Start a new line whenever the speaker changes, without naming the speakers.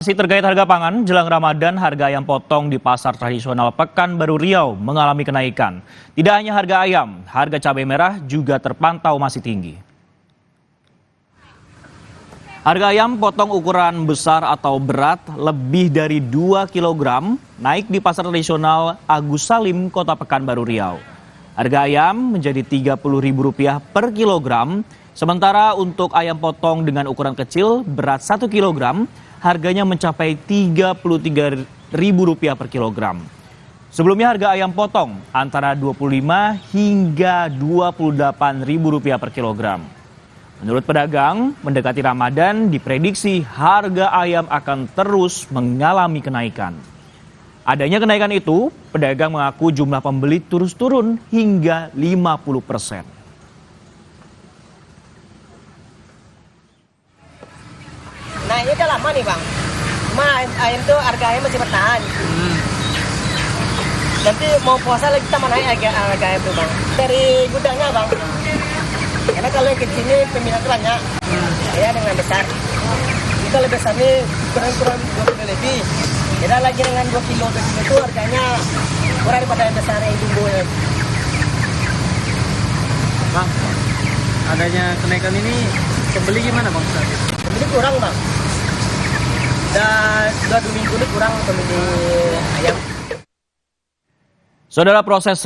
Masih terkait harga pangan, jelang Ramadan, harga ayam potong di pasar tradisional Pekanbaru Riau mengalami kenaikan. Tidak hanya harga ayam, harga cabai merah juga terpantau masih tinggi. Harga ayam potong ukuran besar atau berat lebih dari 2 kg naik di pasar tradisional Agus Salim, Kota Pekanbaru Riau. Harga ayam menjadi Rp30.000 per kilogram, sementara untuk ayam potong dengan ukuran kecil berat 1 kg, harganya mencapai Rp33.000 per kilogram. Sebelumnya harga ayam potong antara Rp25 hingga Rp28.000 per kilogram. Menurut pedagang, mendekati Ramadan diprediksi harga ayam akan terus mengalami kenaikan. Adanya kenaikan itu, pedagang mengaku jumlah pembeli terus turun hingga 50%.
Nah ini udah lama nih bang, cuma ayam tuh harga ayam masih bertahan. Nanti mau puasa lagi kita naik harga ayam tuh bang, dari gudangnya bang. Karena kalau yang kecil ini peminat banyak, ya dengan besar. Kita lebih besar ini kurang 2 kilo lebih. Beda lagi dengan 2 kilo itu harganya kurang daripada yang besar yang jumbo.
Bang, adanya kenaikan ini pembeli gimana bang?
Pembeli kurang bang. Dan 2 minggu ini kurang pembeli ayam.
Saudara, proses